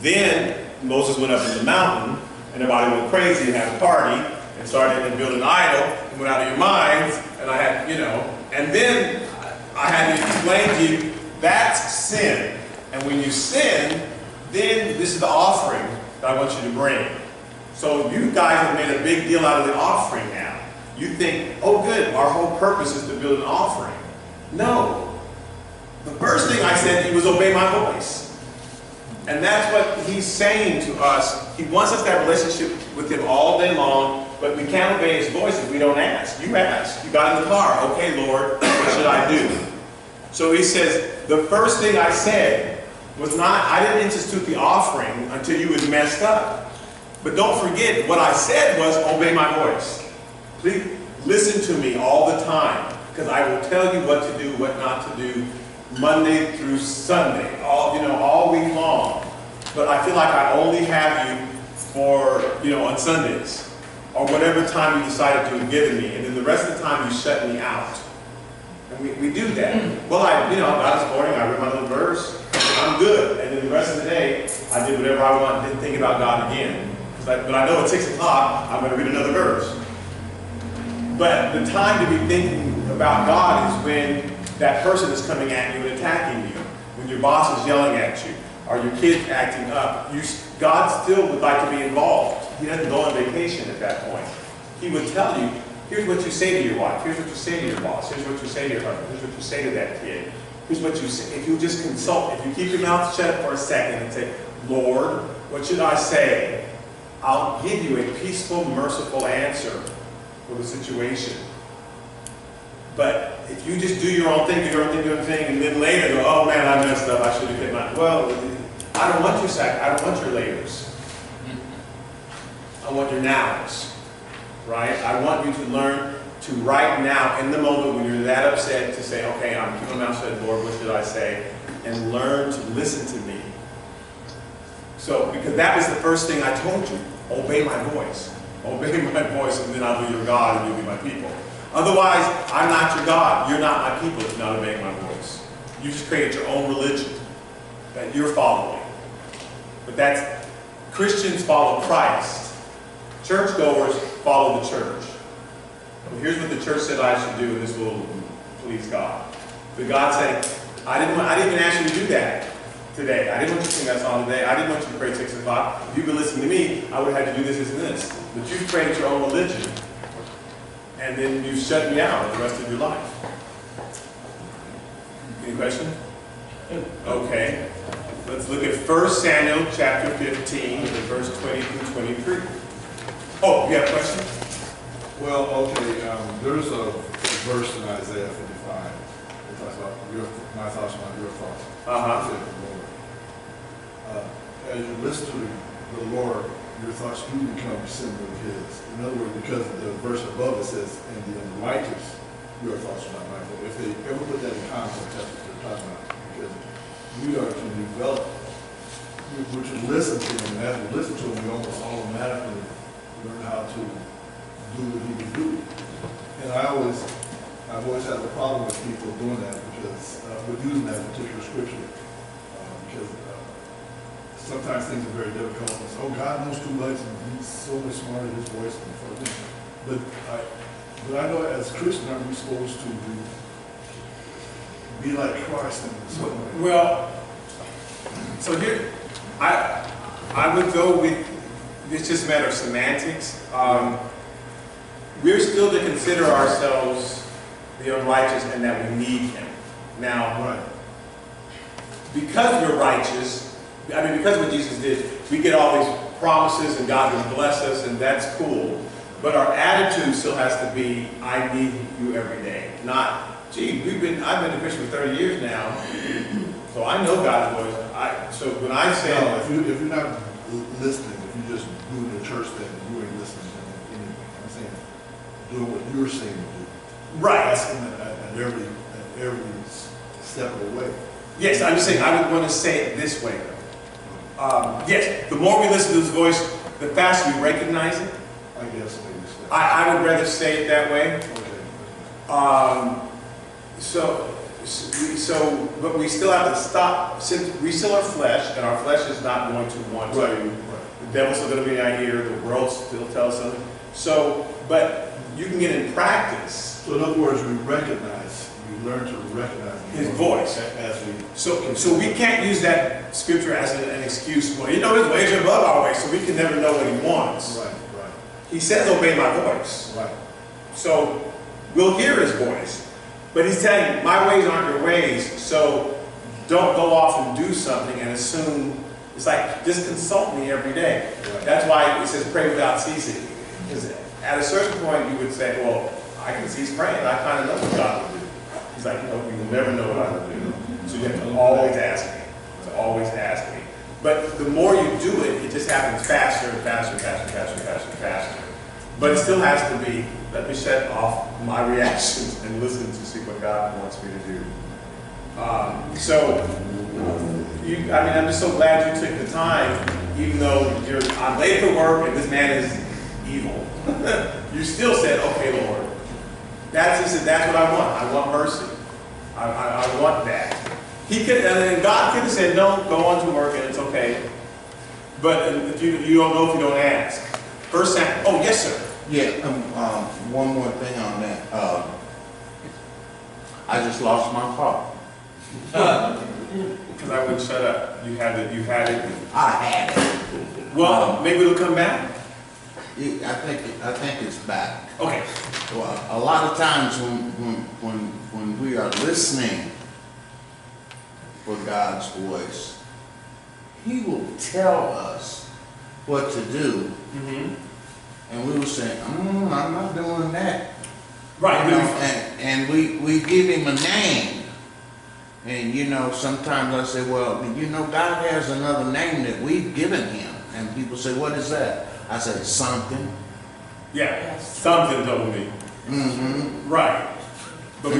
Then Moses went up in the mountain, and everybody went crazy and had a party, and started to build an idol, and went out of your minds, and I had, and then I had to explain to you, that's sin. And when you sin, then this is the offering that I want you to bring. So you guys have made a big deal out of the offering now. You think, oh good, our whole purpose is to build an offering. No. The first thing I said to you was obey my voice. And that's what he's saying to us. He wants us to have a relationship with him all day long, but we can't obey his voice if we don't ask. You ask. You got in the car. Okay, Lord, what should I do? So he says, the first thing I said was not, I didn't institute the offering until you was messed up. But don't forget, what I said was obey my voice. Please listen to me all the time, because I will tell you what to do, what not to do, Monday through Sunday, all week long. But I feel like I only have you for, on Sundays, or whatever time you decided to have given me, and then the rest of the time you shut me out. And we do that. Well, God this morning, I read my little verse, I'm good. And then the rest of the day, I did whatever I want, didn't think about God again. But I know at 6 o'clock, I'm going to read another verse. But the time to be thinking about God is when that person is coming at you and attacking you, when your boss is yelling at you, or your kid's acting up. God still would like to be involved. He doesn't go on vacation at that point. He would tell you, here's what you say to your wife, here's what you say to your boss, here's what you say to your husband, here's what you say to that kid, here's what you say. If you just consult, if you keep your mouth shut for a second and say, Lord, what should I say? I'll give you a peaceful, merciful answer for the situation. But if you just do your own thing, and then later go, oh man, I messed up, I should have kept my, well, I don't want your I don't want your laters. I want your nows, right? I want you to learn to right now, in the moment when you're that upset, to say, okay, I'm keeping my mouth shut, Lord, what should I say? And learn to listen to me. So, because that was the first thing I told you, obey my voice. Obey my voice, and then I'll be your God, and you'll be my people. Otherwise, I'm not your God. You're not my people if you're not obeying my voice. You just created your own religion that you're following. But Christians follow Christ. Churchgoers follow the church. Well, here's what the church said I should do, and this will please God. But God said, I didn't even ask you to do that today. I didn't want you to sing that song today. I didn't want you to pray at 6 o'clock. If you've been listening to me, I would have had to do this, this, and this. But you've created your own religion. And then you shut me out the rest of your life. Any question? Okay. Let's look at 1 Samuel chapter 15, verse 20 through 23. Oh, you have a question? Well, okay, there's a verse in Isaiah 55 that talks about my thoughts are not your thoughts. Said the Lord. As you listen to the Lord, your thoughts do become similar to his. In other words, because the verse above it says, and the unrighteous, your thoughts are not my thoughts. If they ever put that in context, that's what they're talking about. Because we are to develop, we're to listen to him, and as we listen to him, we almost automatically learn how to do what he would do. And I've always had a problem with people doing that, because with using that particular scripture, because sometimes things are very difficult. And say, oh, God knows too much, and he's so much smarter than his voice. But I know as Christians, aren't we supposed to be like Christ in some way? Well, so here, I would go with, it's just a matter of semantics. We're still to consider ourselves the unrighteous and that we need him. Now, Right. because we're righteous, because of what Jesus did, we get all these promises and God will bless us, and that's cool. But our attitude still has to be, I need you every day. Not, gee, I've been a Christian for 30 years now, so I know God's voice. So when I say... No, if you're not listening, if you just doing the church thing, you ain't listening to anything. I'm saying, doing what you're saying to do. Right. Asking at every step of the way. Yes, I'm just saying, I would want to say it this way, though. Yes, the more we listen to his voice, the faster we recognize it. I guess maybe so. I would rather say it that way. Okay. But we still have to stop, since we still are flesh, and our flesh is not going to want to. Right. The devil's still going to be in our ear, the world still tells something. So, but you can get in practice. So in other words, we recognize, we learn to recognize His voice. as we. So we can't use that scripture as an excuse. Well, his ways are above our ways, so we can never know what he wants. Right. He says, obey my voice. Right. So we'll hear his voice. But he's telling you, my ways aren't your ways. So don't go off and do something and assume, it's like, just consult me every day. That's why it says pray without ceasing. Because at a certain point you would say, well, I can cease praying, I kind of know what God will do. He's like, you know, you will never know what I will do. So you have to always ask me, to always ask me. But the more you do it, it just happens faster and faster and faster and faster and faster and faster. But it still has to be, let me shut off my reactions and listen to see what God wants me to do. I'm just so glad you took the time, even though I'm late for work and this man is evil. You still said, okay, Lord, that's what I want. I want mercy. I want that. He could, and God could have said, no, go on to work and it's okay. But if you don't know if you don't ask. First Samuel, oh yes, sir. Yeah, one more thing on that. I just lost my car. Because I wouldn't shut up. You had it. I had it. Well, maybe it'll come back. I think it's back. Okay. Well, a lot of times when we are listening for God's voice, He will tell us what to do, and we will say, I'm not doing that. Right. You know, and we give Him a name. And you know, sometimes I say, well, you know, God has another name that we've given Him. And people say, what is that? I say, something. Yeah, something told me. Right. But we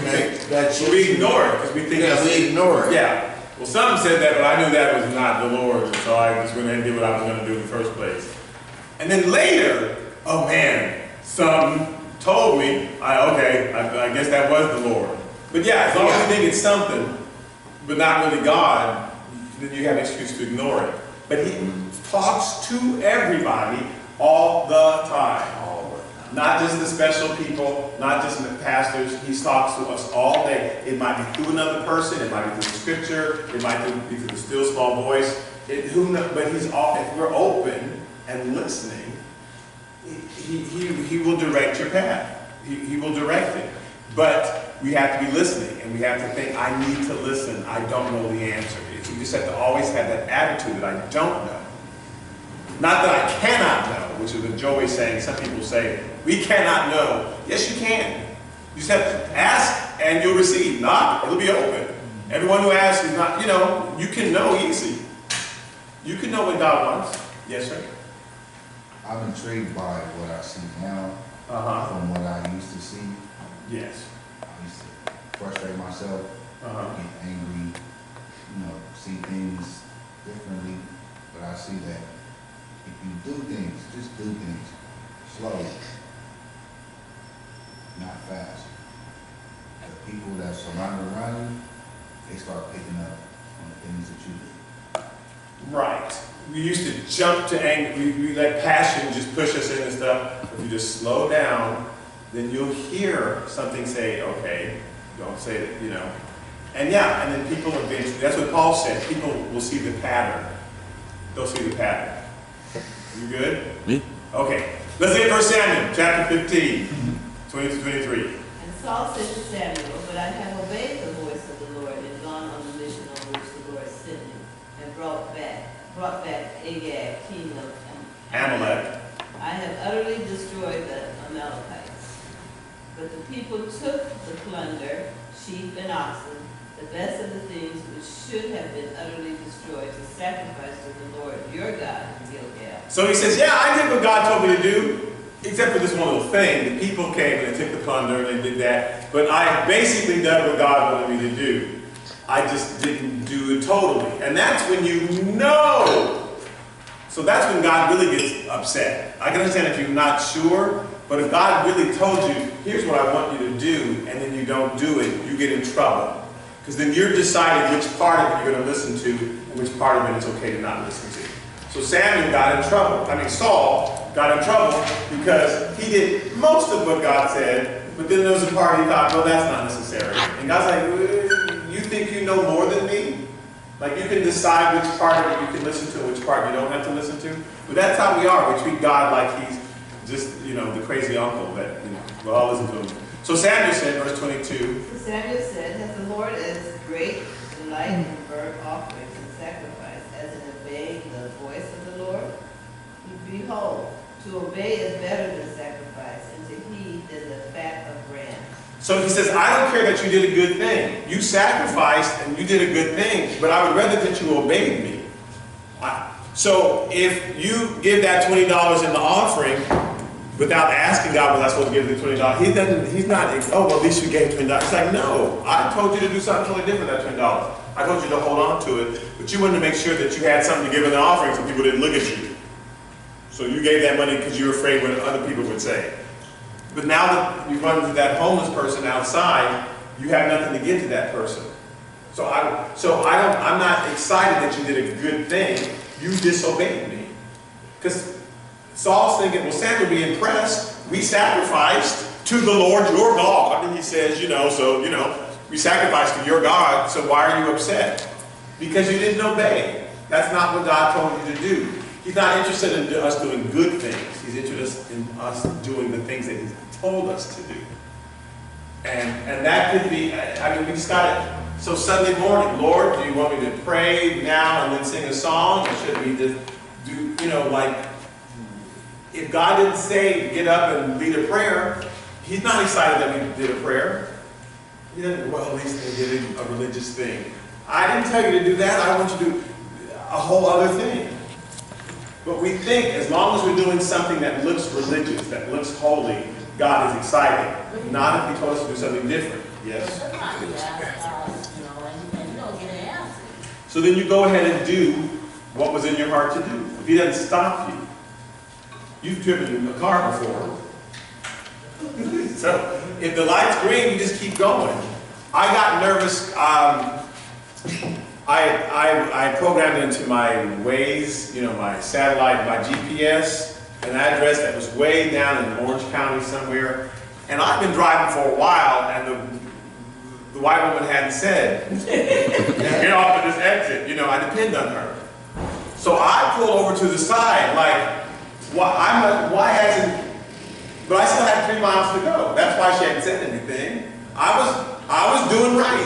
ignore it because we think we ignore it. Yeah. Well, some said that, but I knew that was not the Lord, and so I just went ahead and did what I was going to do in the first place. And then later, oh man, some told me, I guess that was the Lord. But yeah, as long as you think it's something, but not really God, then you have an excuse to ignore it. But He talks to everybody all the time. Not just the special people, not just the pastors. He talks to us all day. It might be through another person, it might be through the scripture, it might be through the still small voice. But if we're open and listening, he will direct your path. He will direct it. But we have to be listening, and we have to think, I need to listen. I don't know the answer. You just have to always have that attitude that I don't know. Not that I cannot know, which is what Joey is saying. Some people say, we cannot know. Yes, you can. You just have to ask and you'll receive. Knock, it'll be open. Everyone who asks is not, you can know easy. You can know what God wants. Yes, sir? I'm intrigued by what I see now from what I used to see. Yes. I used to frustrate myself, get angry, see things differently. But I see that if you do things, just do things slowly, not fast. The people that surround around you, they start picking up on the things that you do. Right. We used to jump to anger. We let passion just push us into stuff. If you just slow down, then you'll hear something say, okay, don't say it, And and then people eventually, that's what Paul said, people will see the pattern. They'll see the pattern. You good? Yeah. Okay. Let's get 1 Samuel chapter 15, 20-23. And Saul said to Samuel, but I have obeyed the voice of the Lord and gone on the mission on which the Lord sent me, and brought back Agag, king of Amalek. I have utterly destroyed the Amalekites. But the people took the plunder, sheep and oxen, the best of the things which should have been utterly destroyed, to sacrifice to the Lord your God in Gilgal. So he says, yeah, I did what God told me to do, except for this one little thing. The people came and they took the plunder and they did that. But I basically done what God wanted me to do. I just didn't do it totally. And that's when you know. So that's when God really gets upset. I can understand if you're not sure, but if God really told you, here's what I want you to do, and then you don't do it, you get in trouble. Because then you're deciding which part of it you're going to listen to and which part of it it's okay to not listen to. So Saul got in trouble because he did most of what God said, but then there was a part he thought, well, that's not necessary. And God's like, you think you know more than me? Like you can decide which part of it you can listen to and which part you don't have to listen to? But that's how we are. We treat God like he's just, the crazy uncle that, we'll all listen to him. So Samuel said, verse 22. So Samuel said, as the Lord is great and delight in burnt offerings and sacrifice, as in obeying the voice of the Lord? Behold, to obey is better than sacrifice, and to heed than the fat of rams. So he says, I don't care that you did a good thing. You sacrificed and you did a good thing, but I would rather that you obeyed me. So if you give that $20 in the offering without asking God, was I supposed to give the $20? He's not, oh, well, at least you gave $20. It's like, no, I told you to do something totally different than that $20. I told you to hold on to it, but you wanted to make sure that you had something to give in the offering so people didn't look at you. So you gave that money because you were afraid what other people would say. But now that you run into that homeless person outside, you have nothing to give to that person. I'm not excited that you did a good thing. You disobeyed me. Because Saul's thinking, well, Samuel will be impressed. We sacrificed to the Lord your God. And he says, we sacrificed to your God, so why are you upset? Because you didn't obey. That's not what God told you to do. He's not interested in us doing good things. He's interested in us doing the things that He's told us to do. And that could be, we just got it. So Sunday morning, Lord, do you want me to pray now and then sing a song? Or should we just do, if God didn't say get up and lead a prayer, He's not excited that we did a prayer. He doesn't, well, at least they did a religious thing. I didn't tell you to do that. I want you to do a whole other thing. But we think as long as we're doing something that looks religious, that looks holy, God is excited. Not if He told us to do something different. Yes? And you don't get an answer. So then you go ahead and do what was in your heart to do. If He doesn't stop you, you've driven a car before. So if the light's green, you just keep going. I got nervous. I programmed into my Waze, my satellite, my GPS, an address that was way down in Orange County somewhere. And I've been driving for a while, and the white woman hadn't said, get off at this exit. I depend on her. So I pulled over to the side, like, why hasn't, but I still had 3 miles to go. That's why she hadn't said anything. I was doing right.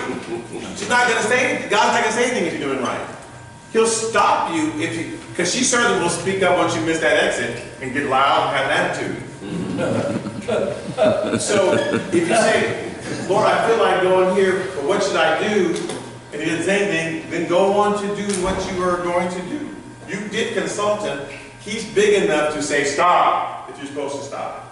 She's not going to say anything. God's not going to say anything if you're doing right. He'll stop you because she certainly will speak up once you miss that exit and get loud and have attitude. So if you say, Lord, I feel like going here, but what should I do? And He didn't say anything, then go on to do what you are going to do. You did consult Him. He's big enough to say stop if you're supposed to stop.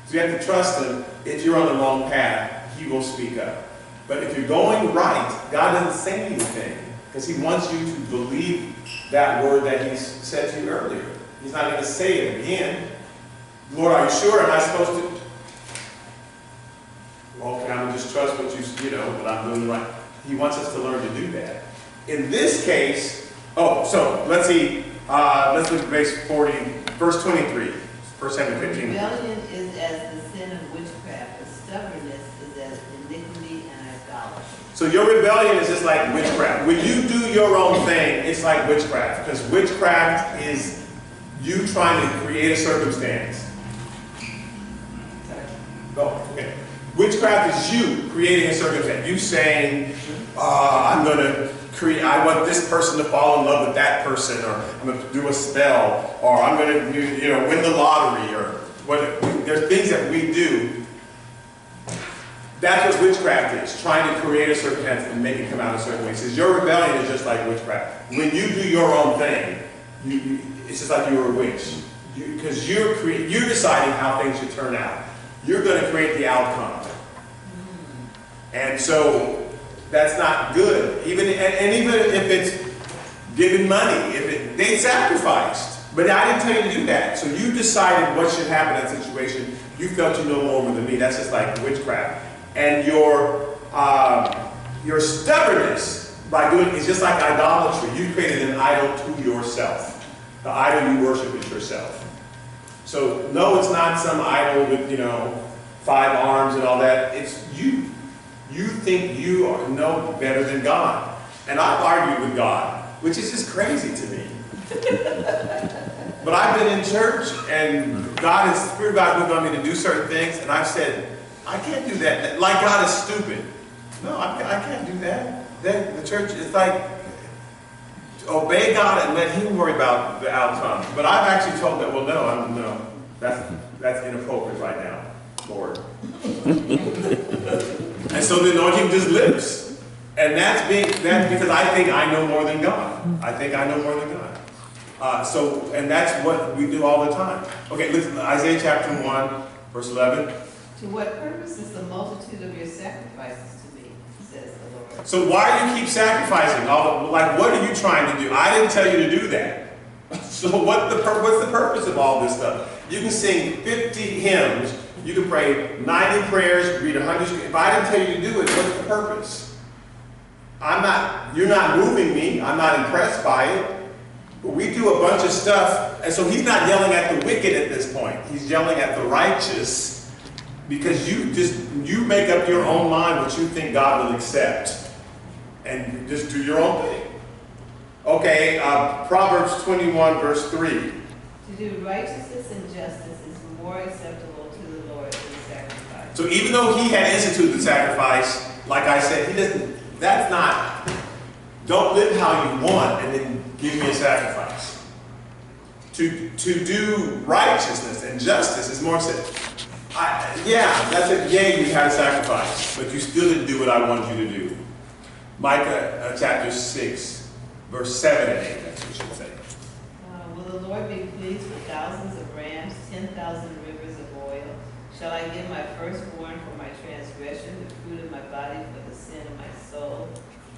So you have to trust Him. If you're on the wrong path, He will speak up. But if you're going right, God doesn't say anything because He wants you to believe that word that He said to you earlier. He's not going to say it again. Lord, are you sure? Am I supposed to? Well, can I just trust what what I'm doing right? He wants us to learn to do that. In this case, so let's see. Let's look at verse 40, verse 23. 1 Samuel 15. Rebellion is as the sin of witchcraft, but stubbornness is as iniquity and idolatry. So your rebellion is just like witchcraft. When you do your own thing, it's like witchcraft. Because witchcraft is you trying to create a circumstance. Okay. Witchcraft is you creating a circumstance. You saying, I want this person to fall in love with that person, or I'm going to do a spell, or I'm going to win the lottery, or what. There's things that we do. That's what witchcraft is, trying to create a circumstance and make it come out a certain way. It says your rebellion is just like witchcraft. When you do your own thing, it's just like you're a witch. Because you're deciding how things should turn out. You're going to create the outcome. And so that's not good. Even if it's giving money, they sacrificed. But I didn't tell you to do that. So you decided what should happen in that situation. You felt you know more than me. That's just like witchcraft. And your stubbornness by doing it is just like idolatry. You created an idol to yourself. The idol you worship is yourself. So no, it's not some idol with 5 arms and all that. It's you. You think you know better than God. And I've argued with God, which is just crazy to me. But I've been in church, and the Spirit of God moved on me to do certain things, and I've said, I can't do that. Like God is stupid. No, I can't do that. then the church is like, obey God and let Him worry about the outcome. But I've actually told that, well, no, that's inappropriate right now, Lord. And so the anointing just lives. And that's because I think I know more than God. I think I know more than God. And that's what we do all the time. Okay, listen, Isaiah chapter 1, verse 11. To what purpose is the multitude of your sacrifices to me, says the Lord. So why do you keep sacrificing? Like, what are you trying to do? I didn't tell you to do that. So what's the purpose of all this stuff? You can sing 50 hymns, you can pray 90 prayers, read 100. If I didn't tell you to do it, what's the purpose? You're not moving me. I'm not impressed by it. But we do a bunch of stuff, and so he's not yelling at the wicked at this point. He's yelling at the righteous because you make up your own mind what you think God will accept, and just do your own thing. Okay, Proverbs 21, verse 3. To do righteousness and justice is more acceptable to the Lord than sacrifice. So even though he had instituted the sacrifice, like I said, he doesn't. That's not. Don't live how you want and then give me a sacrifice. To do righteousness and justice is more acceptable. That's it. Yeah, you had a sacrifice, but you still didn't do what I wanted you to do. Micah chapter 6, verse 7 and 8. That's what you should say. Will the Lord be pleased with thousands of rams, 10,000 rivers of oil? Shall I give my firstborn for my transgression, the fruit of my body for the sin of my soul?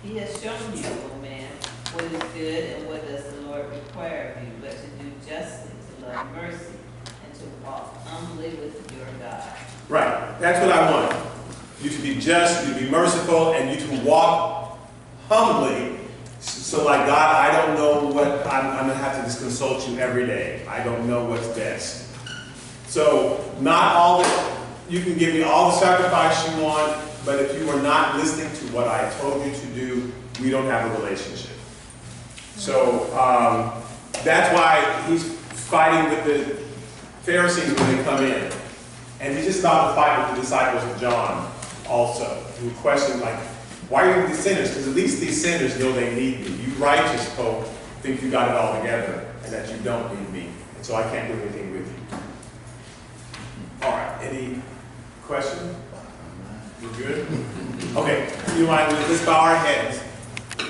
He has shown you, O man, what is good and what does the Lord require of you, but to do justly, to love mercy, and to walk humbly with your God. Right. That's what I want. You to be just, you to be merciful, and you to walk humbly. So like, God, I don't know what, I'm going to have to just consult you every day. I don't know what's best. So not all you can give me all the sacrifice you want, but if you are not listening to what I told you to do, we don't have a relationship. So that's why he's fighting with the Pharisees when they come in. And he's just about to fight with the disciples of John also, who question, like, why are you these sinners? Because at least these sinners know they need me. You righteous folk think you got it all together and that you don't need me. And so I can't do anything with you. All right, any questions? We're good? Okay, you mind, let's bow our heads.